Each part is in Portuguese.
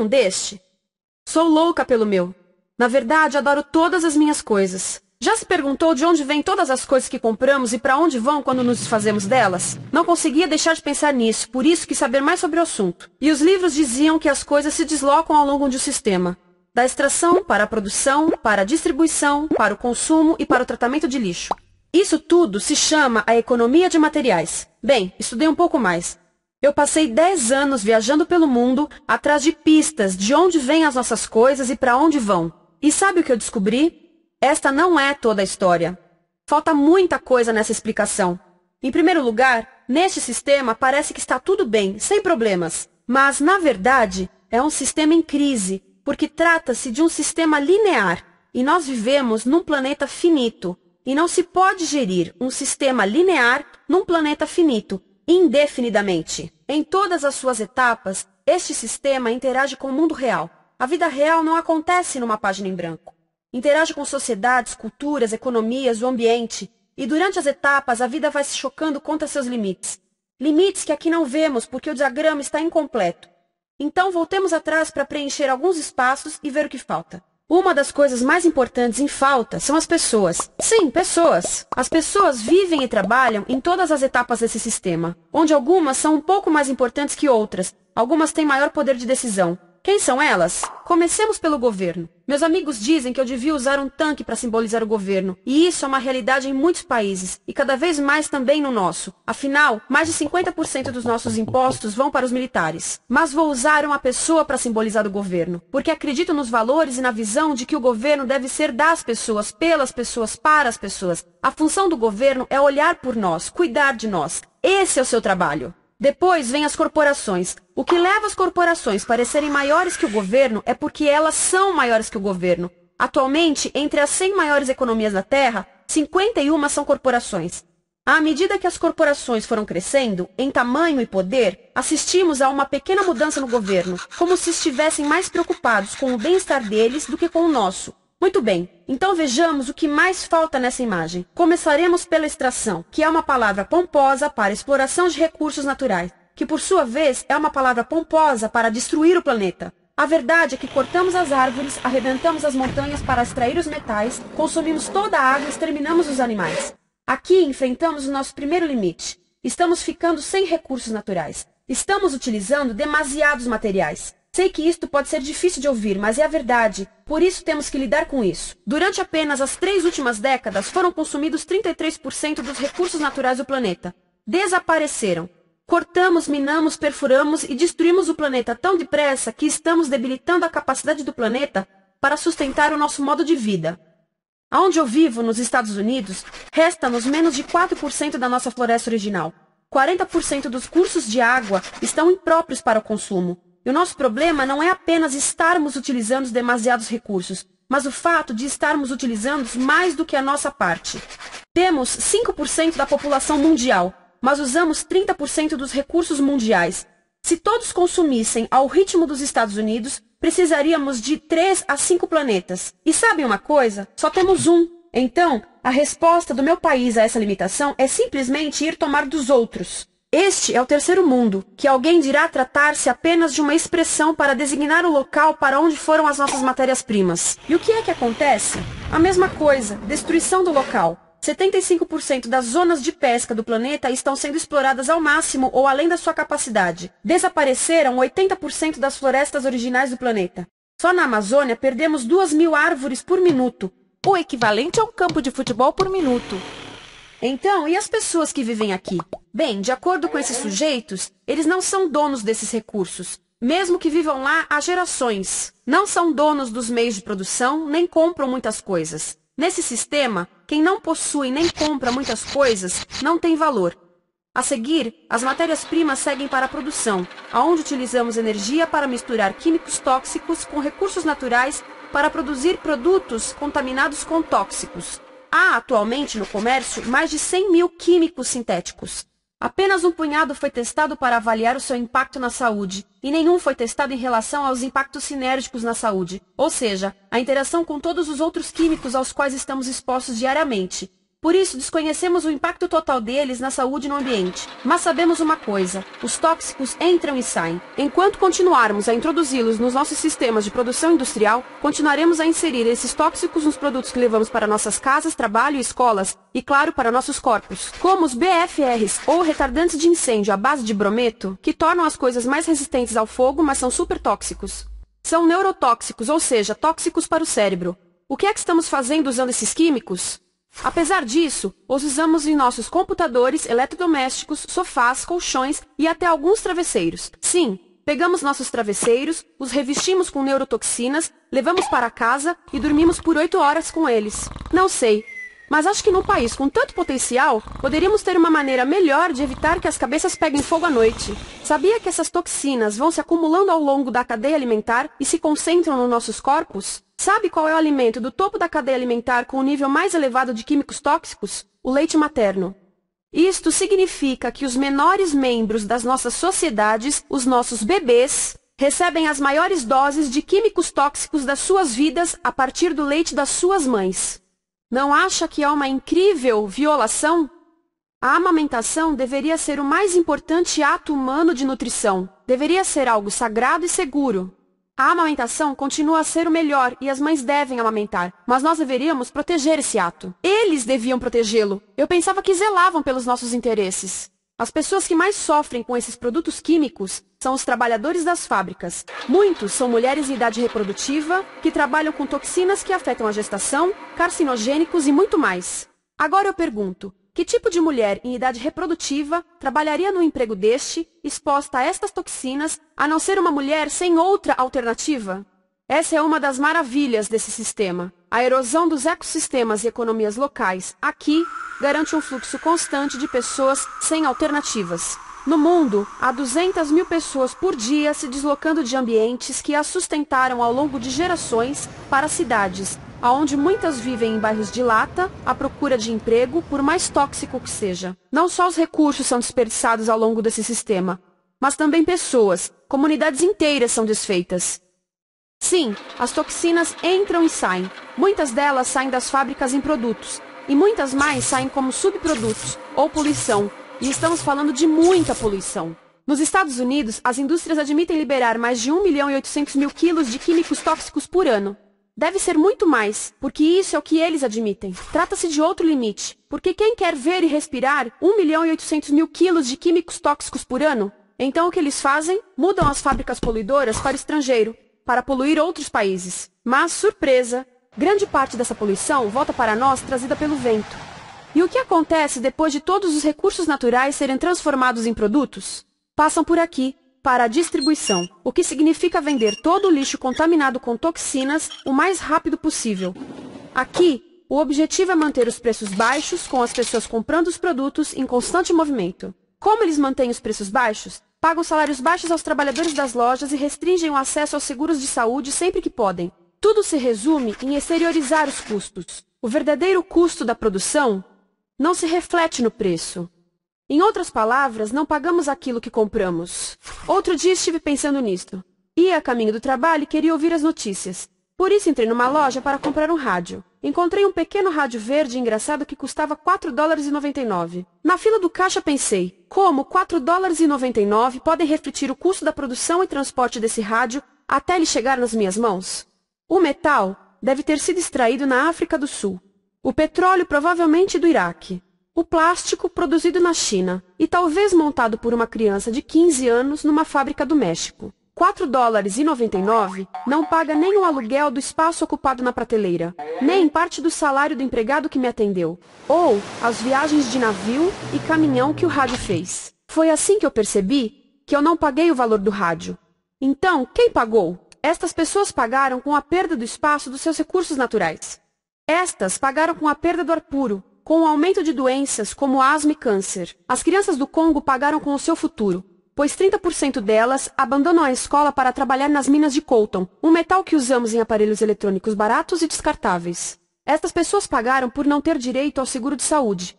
um deste? Sou louca pelo meu. Na verdade, adoro todas as minhas coisas. Já se perguntou de onde vêm todas as coisas que compramos e para onde vão quando nos desfazemos delas? Não conseguia deixar de pensar nisso, por isso quis saber mais sobre o assunto. E os livros diziam que as coisas se deslocam ao longo de um sistema. Da extração para a produção, para a distribuição, para o consumo e para o tratamento de lixo. Isso tudo se chama a economia de materiais. Bem, estudei um pouco mais. Eu passei 10 anos viajando pelo mundo, atrás de pistas de onde vêm as nossas coisas e para onde vão. E sabe o que eu descobri? Esta não é toda a história. Falta muita coisa nessa explicação. Em primeiro lugar, neste sistema parece que está tudo bem, sem problemas. Mas, na verdade, é um sistema em crise, porque trata-se de um sistema linear, e nós vivemos num planeta finito, e não se pode gerir um sistema linear num planeta finito, indefinidamente. Em todas as suas etapas, este sistema interage com o mundo real. A vida real não acontece numa página em branco. Interage com sociedades, culturas, economias, o ambiente, e durante as etapas a vida vai se chocando contra seus limites. Limites que aqui não vemos porque o diagrama está incompleto. Então voltemos atrás para preencher alguns espaços e ver o que falta. Uma das coisas mais importantes em falta são as pessoas. Sim, pessoas. As pessoas vivem e trabalham em todas as etapas desse sistema, onde algumas são um pouco mais importantes que outras, algumas têm maior poder de decisão. Quem são elas? Comecemos pelo governo. Meus amigos dizem que eu devia usar um tanque para simbolizar o governo, e isso é uma realidade em muitos países, e cada vez mais também no nosso. Afinal, mais de 50% dos nossos impostos vão para os militares. Mas vou usar uma pessoa para simbolizar o governo, porque acredito nos valores e na visão de que o governo deve ser das pessoas, pelas pessoas, para as pessoas. A função do governo é olhar por nós, cuidar de nós. Esse é o seu trabalho. Depois vem as corporações. O que leva as corporações a parecerem maiores que o governo é porque elas são maiores que o governo. Atualmente, entre as 100 maiores economias da Terra, 51 são corporações. À medida que as corporações foram crescendo, em tamanho e poder, assistimos a uma pequena mudança no governo, como se estivessem mais preocupados com o bem-estar deles do que com o nosso. Muito bem, então vejamos o que mais falta nessa imagem. Começaremos pela extração, que é uma palavra pomposa para exploração de recursos naturais, que por sua vez é uma palavra pomposa para destruir o planeta. A verdade é que cortamos as árvores, arrebentamos as montanhas para extrair os metais, consumimos toda a água e exterminamos os animais. Aqui enfrentamos o nosso primeiro limite. Estamos ficando sem recursos naturais. Estamos utilizando demasiados materiais. Sei que isto pode ser difícil de ouvir, mas é a verdade. Por isso temos que lidar com isso. Durante apenas as 3 últimas décadas, foram consumidos 33% dos recursos naturais do planeta. Desapareceram. Cortamos, minamos, perfuramos e destruímos o planeta tão depressa que estamos debilitando a capacidade do planeta para sustentar o nosso modo de vida. Aonde eu vivo, nos Estados Unidos, resta-nos menos de 4% da nossa floresta original. 40% dos cursos de água estão impróprios para o consumo. E o nosso problema não é apenas estarmos utilizando demasiados recursos, mas o fato de estarmos utilizando mais do que a nossa parte. Temos 5% da população mundial, mas usamos 30% dos recursos mundiais. Se todos consumissem ao ritmo dos Estados Unidos, precisaríamos de 3 a 5 planetas. E sabem uma coisa? Só temos um. Então, a resposta do meu país a essa limitação é simplesmente ir tomar dos outros. Este é o terceiro mundo, que alguém dirá tratar-se apenas de uma expressão para designar o local para onde foram as nossas matérias-primas. E o que é que acontece? A mesma coisa, destruição do local. 75% das zonas de pesca do planeta estão sendo exploradas ao máximo ou além da sua capacidade. Desapareceram 80% das florestas originais do planeta. Só na Amazônia perdemos 2.000 árvores por minuto, o equivalente a um campo de futebol por minuto. Então, e as pessoas que vivem aqui? Bem, de acordo com esses sujeitos, eles não são donos desses recursos, mesmo que vivam lá há gerações. Não são donos dos meios de produção, nem compram muitas coisas. Nesse sistema, quem não possui nem compra muitas coisas não tem valor. A seguir, as matérias-primas seguem para a produção, aonde utilizamos energia para misturar químicos tóxicos com recursos naturais para produzir produtos contaminados com tóxicos. Há atualmente no comércio mais de 100.000 químicos sintéticos. Apenas um punhado foi testado para avaliar o seu impacto na saúde, e nenhum foi testado em relação aos impactos sinérgicos na saúde, ou seja, a interação com todos os outros químicos aos quais estamos expostos diariamente. Por isso, desconhecemos o impacto total deles na saúde e no ambiente. Mas sabemos uma coisa: os tóxicos entram e saem. Enquanto continuarmos a introduzi-los nos nossos sistemas de produção industrial, continuaremos a inserir esses tóxicos nos produtos que levamos para nossas casas, trabalho e escolas, e claro, para nossos corpos. Como os BFRs, ou retardantes de incêndio à base de brometo, que tornam as coisas mais resistentes ao fogo, mas são super tóxicos. São neurotóxicos, ou seja, tóxicos para o cérebro. O que é que estamos fazendo usando esses químicos? Apesar disso, os usamos em nossos computadores, eletrodomésticos, sofás, colchões e até alguns travesseiros. Sim, pegamos nossos travesseiros, os revestimos com neurotoxinas, levamos para casa e dormimos por 8 horas com eles. Não sei, mas acho que num país com tanto potencial, poderíamos ter uma maneira melhor de evitar que as cabeças peguem fogo à noite. Sabia que essas toxinas vão se acumulando ao longo da cadeia alimentar e se concentram nos nossos corpos? Sabe qual é o alimento do topo da cadeia alimentar com o nível mais elevado de químicos tóxicos? O leite materno. Isto significa que os menores membros das nossas sociedades, os nossos bebês, recebem as maiores doses de químicos tóxicos das suas vidas a partir do leite das suas mães. Não acha que é uma incrível violação? A amamentação deveria ser o mais importante ato humano de nutrição. Deveria ser algo sagrado e seguro. A amamentação continua a ser o melhor e as mães devem amamentar, mas nós deveríamos proteger esse ato. Eles deviam protegê-lo. Eu pensava que zelavam pelos nossos interesses. As pessoas que mais sofrem com esses produtos químicos são os trabalhadores das fábricas. Muitos são mulheres em idade reprodutiva que trabalham com toxinas que afetam a gestação, carcinogênicos e muito mais. Agora eu pergunto: que tipo de mulher em idade reprodutiva trabalharia no emprego deste, exposta a estas toxinas, a não ser uma mulher sem outra alternativa? Essa é uma das maravilhas desse sistema. A erosão dos ecossistemas e economias locais, aqui, garante um fluxo constante de pessoas sem alternativas. No mundo, há 200.000 pessoas por dia se deslocando de ambientes que as sustentaram ao longo de gerações para cidades, onde muitas vivem em bairros de lata, à procura de emprego, por mais tóxico que seja. Não só os recursos são desperdiçados ao longo desse sistema, mas também pessoas, comunidades inteiras são desfeitas. Sim, as toxinas entram e saem. Muitas delas saem das fábricas em produtos, e muitas mais saem como subprodutos, ou poluição, e estamos falando de muita poluição. Nos Estados Unidos, as indústrias admitem liberar mais de 1.800.000 quilos de químicos tóxicos por ano. Deve ser muito mais, porque isso é o que eles admitem. Trata-se de outro limite, porque quem quer ver e respirar 1.800.000 quilos de químicos tóxicos por ano? Então o que eles fazem? Mudam as fábricas poluidoras para o estrangeiro, para poluir outros países. Mas, surpresa, grande parte dessa poluição volta para nós trazida pelo vento. E o que acontece depois de todos os recursos naturais serem transformados em produtos? Passam por aqui, para a distribuição, o que significa vender todo o lixo contaminado com toxinas o mais rápido possível. Aqui, o objetivo é manter os preços baixos, com as pessoas comprando os produtos em constante movimento. Como eles mantêm os preços baixos? Pagam salários baixos aos trabalhadores das lojas e restringem o acesso aos seguros de saúde sempre que podem. Tudo se resume em exteriorizar os custos. O verdadeiro custo da produção não se reflete no preço. Em outras palavras, não pagamos aquilo que compramos. Outro dia estive pensando nisto. Ia a caminho do trabalho e queria ouvir as notícias. Por isso entrei numa loja para comprar um rádio. Encontrei um pequeno rádio verde engraçado que custava $4,99. Na fila do caixa pensei, como $4,99 podem refletir o custo da produção e transporte desse rádio até ele chegar nas minhas mãos? O metal deve ter sido extraído na África do Sul. O petróleo provavelmente do Iraque. O plástico produzido na China e talvez montado por uma criança de 15 anos numa fábrica do México. $4,99 não paga nem o aluguel do espaço ocupado na prateleira, nem parte do salário do empregado que me atendeu, ou as viagens de navio e caminhão que o rádio fez. Foi assim que eu percebi que eu não paguei o valor do rádio. Então, quem pagou? Estas pessoas pagaram com a perda do espaço dos seus recursos naturais. Estas pagaram com a perda do ar puro, com o aumento de doenças como asma e câncer. As crianças do Congo pagaram com o seu futuro, pois 30% delas abandonam a escola para trabalhar nas minas de coltan, um metal que usamos em aparelhos eletrônicos baratos e descartáveis. Estas pessoas pagaram por não ter direito ao seguro de saúde.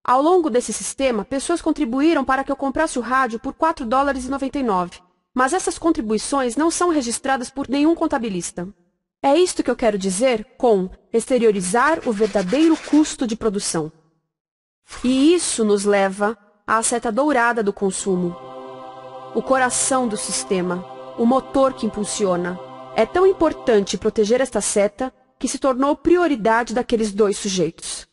Ao longo desse sistema, pessoas contribuíram para que eu comprasse o rádio por $4,99. Mas essas contribuições não são registradas por nenhum contabilista. É isto que eu quero dizer com exteriorizar o verdadeiro custo de produção. E isso nos leva à seta dourada do consumo. O coração do sistema, o motor que impulsiona. É tão importante proteger esta seta que se tornou prioridade daqueles dois sujeitos.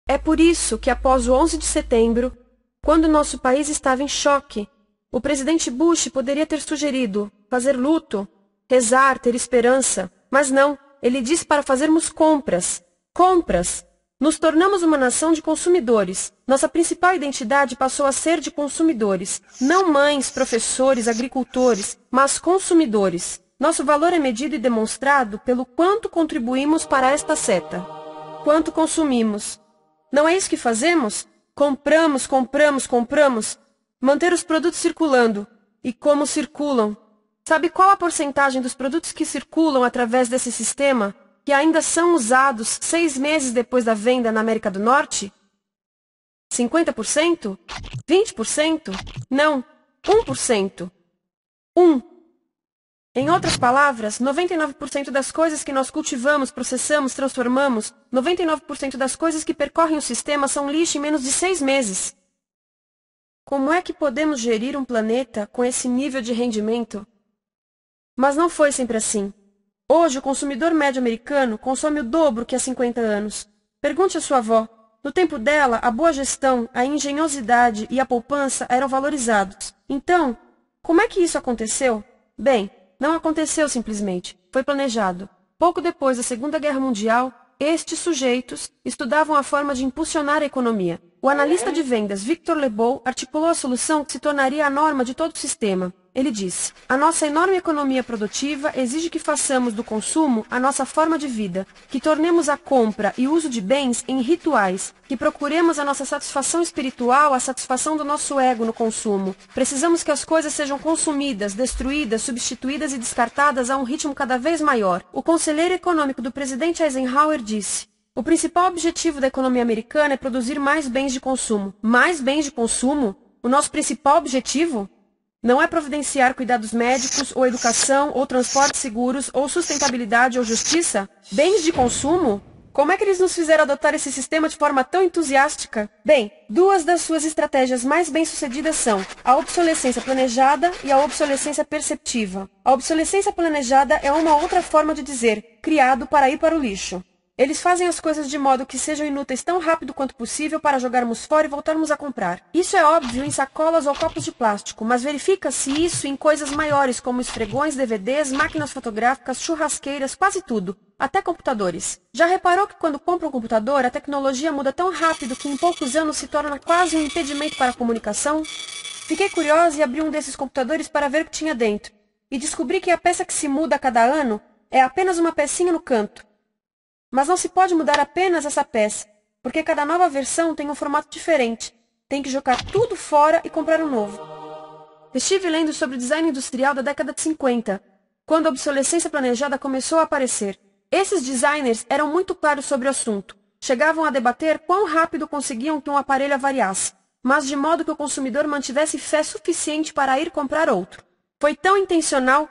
É por isso que após o 11 de setembro, quando nosso país estava em choque, o presidente Bush poderia ter sugerido fazer luto, rezar, ter esperança, mas não, ele disse para fazermos compras. Compras! Nos tornamos uma nação de consumidores. Nossa principal identidade passou a ser de consumidores. Não mães, professores, agricultores, mas consumidores. Nosso valor é medido e demonstrado pelo quanto contribuímos para esta seta. Quanto consumimos. Não é isso que fazemos? Compramos, compramos, compramos. Manter os produtos circulando. E como circulam? Sabe qual a porcentagem dos produtos que circulam através desse sistema que ainda são usados 6 meses depois da venda na América do Norte? 50%? 20%? Não, 1%. 1. Em outras palavras, 99% das coisas que nós cultivamos, processamos, transformamos, 99% das coisas que percorrem o sistema são lixo em menos de 6 meses. Como é que podemos gerir um planeta com esse nível de rendimento? Mas não foi sempre assim. Hoje, o consumidor médio americano consome o dobro que há 50 anos. Pergunte à sua avó. No tempo dela, a boa gestão, a engenhosidade e a poupança eram valorizados. Então, como é que isso aconteceu? Bem, não aconteceu simplesmente. Foi planejado. Pouco depois da Segunda Guerra Mundial, estes sujeitos estudavam a forma de impulsionar a economia. O analista de vendas Victor Lebow articulou a solução que se tornaria a norma de todo o sistema. Ele disse: a nossa enorme economia produtiva exige que façamos do consumo a nossa forma de vida, que tornemos a compra e uso de bens em rituais, que procuremos a nossa satisfação espiritual, a satisfação do nosso ego no consumo. Precisamos que as coisas sejam consumidas, destruídas, substituídas e descartadas a um ritmo cada vez maior. O conselheiro econômico do presidente Eisenhower disse: o principal objetivo da economia americana é produzir mais bens de consumo. Mais bens de consumo? O nosso principal objetivo? Não é providenciar cuidados médicos, ou educação, ou transportes seguros, ou sustentabilidade, ou justiça? Bens de consumo? Como é que eles nos fizeram adotar esse sistema de forma tão entusiástica? Bem, duas das suas estratégias mais bem-sucedidas são a obsolescência planejada e a obsolescência perceptiva. A obsolescência planejada é uma outra forma de dizer criado para ir para o lixo. Eles fazem as coisas de modo que sejam inúteis tão rápido quanto possível para jogarmos fora e voltarmos a comprar. Isso é óbvio em sacolas ou copos de plástico, mas verifica-se isso em coisas maiores como esfregões, DVDs, máquinas fotográficas, churrasqueiras, quase tudo, até computadores. Já reparou que quando compra um computador, a tecnologia muda tão rápido que em poucos anos se torna quase um impedimento para a comunicação? Fiquei curiosa e abri um desses computadores para ver o que tinha dentro, e descobri que a peça que se muda a cada ano é apenas uma pecinha no canto. Mas não se pode mudar apenas essa peça, porque cada nova versão tem um formato diferente. Tem que jogar tudo fora e comprar um novo. Estive lendo sobre o design industrial da década de 50, quando a obsolescência planejada começou a aparecer. Esses designers eram muito claros sobre o assunto. Chegavam a debater quão rápido conseguiam que um aparelho avariasse, mas de modo que o consumidor mantivesse fé suficiente para ir comprar outro. Foi tão intencional,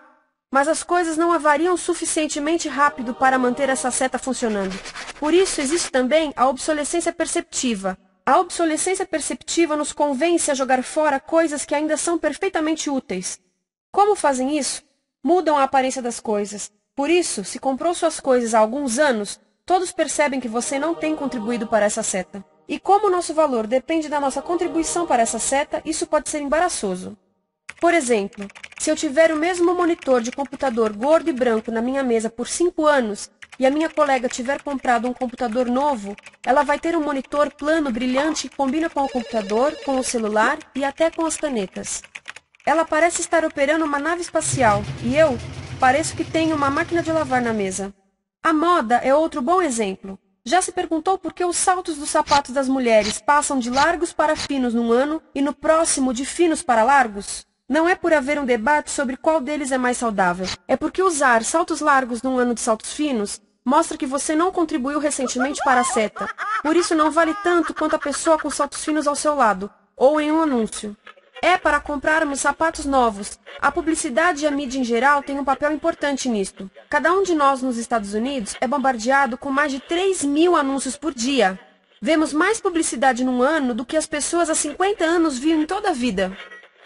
mas as coisas não avariam suficientemente rápido para manter essa seta funcionando. Por isso existe também a obsolescência perceptiva. A obsolescência perceptiva nos convence a jogar fora coisas que ainda são perfeitamente úteis. Como fazem isso? Mudam a aparência das coisas. Por isso, se comprou suas coisas há alguns anos, todos percebem que você não tem contribuído para essa seta. E como o nosso valor depende da nossa contribuição para essa seta, isso pode ser embaraçoso. Por exemplo, se eu tiver o mesmo monitor de computador gordo e branco na minha mesa por 5 anos e a minha colega tiver comprado um computador novo, ela vai ter um monitor plano brilhante que combina com o computador, com o celular e até com as canetas. Ela parece estar operando uma nave espacial e eu pareço que tenho uma máquina de lavar na mesa. A moda é outro bom exemplo. Já se perguntou por que os saltos dos sapatos das mulheres passam de largos para finos num ano e no próximo de finos para largos? Não é por haver um debate sobre qual deles é mais saudável. É porque usar saltos largos num ano de saltos finos mostra que você não contribuiu recentemente para a seta. Por isso não vale tanto quanto a pessoa com saltos finos ao seu lado, ou em um anúncio. É para comprarmos sapatos novos. A publicidade e a mídia em geral têm um papel importante nisto. Cada um de nós nos Estados Unidos é bombardeado com mais de 3.000 anúncios por dia. Vemos mais publicidade num ano do que as pessoas há 50 anos viam em toda a vida.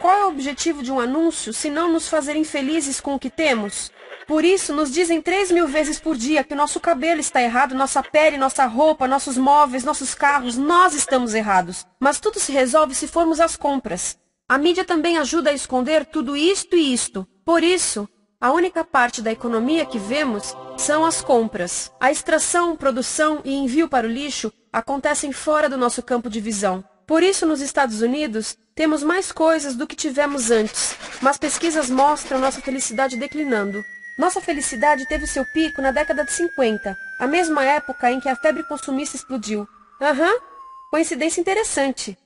Qual é o objetivo de um anúncio, se não nos fazer infelizes com o que temos? Por isso, nos dizem 3.000 vezes por dia que o nosso cabelo está errado, nossa pele, nossa roupa, nossos móveis, nossos carros, nós estamos errados. Mas tudo se resolve se formos às compras. A mídia também ajuda a esconder tudo isto e isto. Por isso, a única parte da economia que vemos são as compras. A extração, produção e envio para o lixo acontecem fora do nosso campo de visão. Por isso, nos Estados Unidos, temos mais coisas do que tivemos antes, mas pesquisas mostram nossa felicidade declinando. Nossa felicidade teve seu pico na década de 50, a mesma época em que a febre consumista explodiu. Coincidência interessante.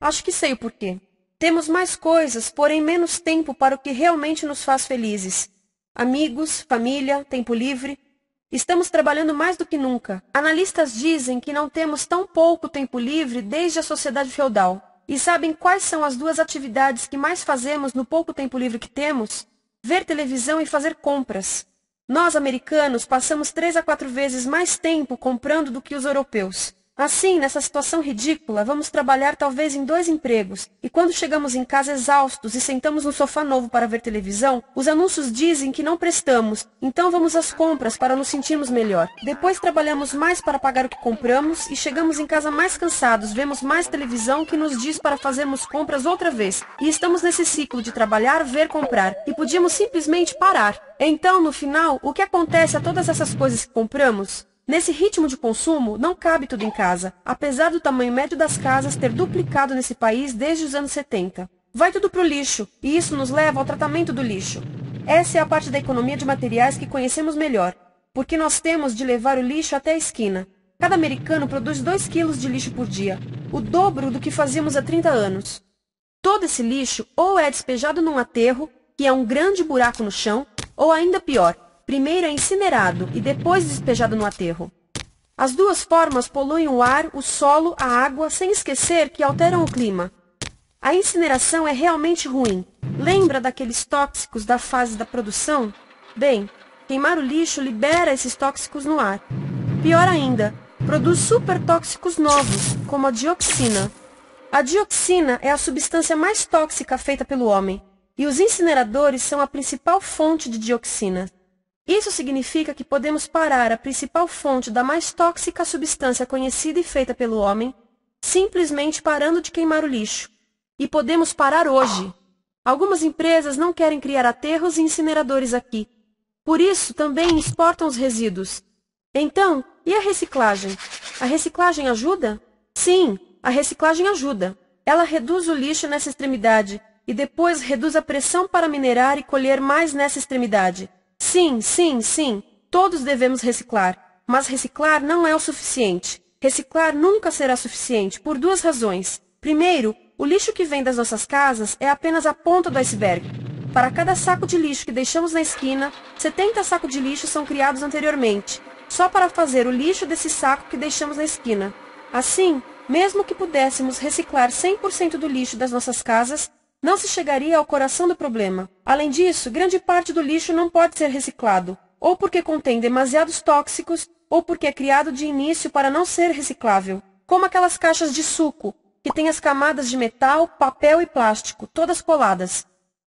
Acho que sei o porquê. Temos mais coisas, porém menos tempo para o que realmente nos faz felizes. Amigos, família, tempo livre. Estamos trabalhando mais do que nunca. Analistas dizem que não temos tão pouco tempo livre desde a sociedade feudal. E sabem quais são as duas atividades que mais fazemos no pouco tempo livre que temos? Ver televisão e fazer compras. Nós, americanos, passamos 3 a 4 vezes mais tempo comprando do que os europeus. Assim, nessa situação ridícula, vamos trabalhar talvez em 2 empregos, e quando chegamos em casa exaustos e sentamos no sofá novo para ver televisão, os anúncios dizem que não prestamos, então vamos às compras para nos sentirmos melhor. Depois trabalhamos mais para pagar o que compramos e chegamos em casa mais cansados, vemos mais televisão que nos diz para fazermos compras outra vez. E estamos nesse ciclo de trabalhar, ver, comprar, e podíamos simplesmente parar. Então, no final, o que acontece a todas essas coisas que compramos? Nesse ritmo de consumo, não cabe tudo em casa, apesar do tamanho médio das casas ter duplicado nesse país desde os anos 70. Vai tudo para o lixo, e isso nos leva ao tratamento do lixo. Essa é a parte da economia de materiais que conhecemos melhor, porque nós temos de levar o lixo até a esquina. Cada americano produz 2 quilos de lixo por dia, o dobro do que fazíamos há 30 anos. Todo esse lixo ou é despejado num aterro, que é um grande buraco no chão, ou ainda pior, primeiro é incinerado e depois despejado no aterro. As duas formas poluem o ar, o solo, a água, sem esquecer que alteram o clima. A incineração é realmente ruim. Lembra daqueles tóxicos da fase da produção? Bem, queimar o lixo libera esses tóxicos no ar. Pior ainda, produz supertóxicos novos, como a dioxina. A dioxina é a substância mais tóxica feita pelo homem, e os incineradores são a principal fonte de dioxina. Isso significa que podemos parar a principal fonte da mais tóxica substância conhecida e feita pelo homem, simplesmente parando de queimar o lixo. E podemos parar hoje. Algumas empresas não querem criar aterros e incineradores aqui. Por isso, também exportam os resíduos. Então, e a reciclagem? A reciclagem ajuda? Sim, a reciclagem ajuda. Ela reduz o lixo nessa extremidade e depois reduz a pressão para minerar e colher mais nessa extremidade. Sim, sim, sim, todos devemos reciclar, mas reciclar não é o suficiente. Reciclar nunca será suficiente, por 2 razões. Primeiro, o lixo que vem das nossas casas é apenas a ponta do iceberg. Para cada saco de lixo que deixamos na esquina, 70 sacos de lixo são criados anteriormente, só para fazer o lixo desse saco que deixamos na esquina. Assim, mesmo que pudéssemos reciclar 100% do lixo das nossas casas, não se chegaria ao coração do problema. Além disso, grande parte do lixo não pode ser reciclado, ou porque contém demasiados tóxicos, ou porque é criado de início para não ser reciclável, como aquelas caixas de suco, que têm as camadas de metal, papel e plástico, todas coladas.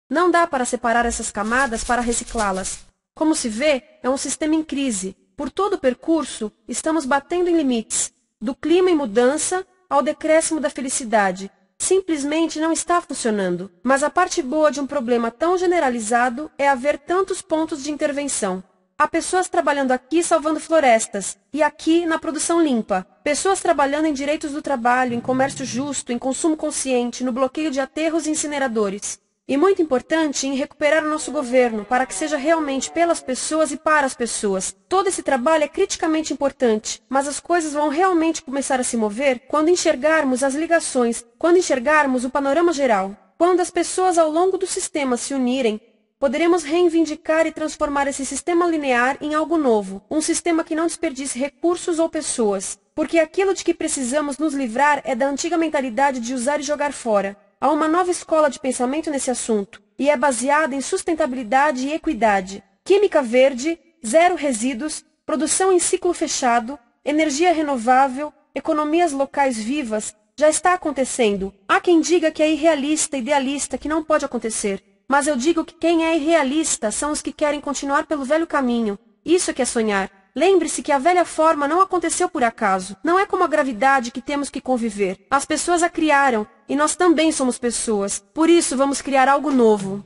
Não dá para separar essas camadas para reciclá-las. Como se vê, é um sistema em crise. Por todo o percurso, estamos batendo em limites, do clima em mudança ao decréscimo da felicidade. Simplesmente não está funcionando. Mas a parte boa de um problema tão generalizado é haver tantos pontos de intervenção. Há pessoas trabalhando aqui salvando florestas, e aqui na produção limpa. Pessoas trabalhando em direitos do trabalho, em comércio justo, em consumo consciente, no bloqueio de aterros e incineradores. E muito importante, em recuperar o nosso governo, para que seja realmente pelas pessoas e para as pessoas. Todo esse trabalho é criticamente importante, mas as coisas vão realmente começar a se mover quando enxergarmos as ligações, quando enxergarmos o panorama geral. Quando as pessoas ao longo do sistema se unirem, poderemos reivindicar e transformar esse sistema linear em algo novo, um sistema que não desperdice recursos ou pessoas, porque aquilo de que precisamos nos livrar é da antiga mentalidade de usar e jogar fora. Há uma nova escola de pensamento nesse assunto, e é baseada em sustentabilidade e equidade, química verde, zero resíduos, produção em ciclo fechado, energia renovável, economias locais vivas, já está acontecendo. Há quem diga que é irrealista, idealista, que não pode acontecer. Mas eu digo que quem é irrealista são os que querem continuar pelo velho caminho. Isso é que é sonhar. Lembre-se que a velha forma não aconteceu por acaso. Não é como a gravidade que temos que conviver. As pessoas a criaram, e nós também somos pessoas. Por isso vamos criar algo novo.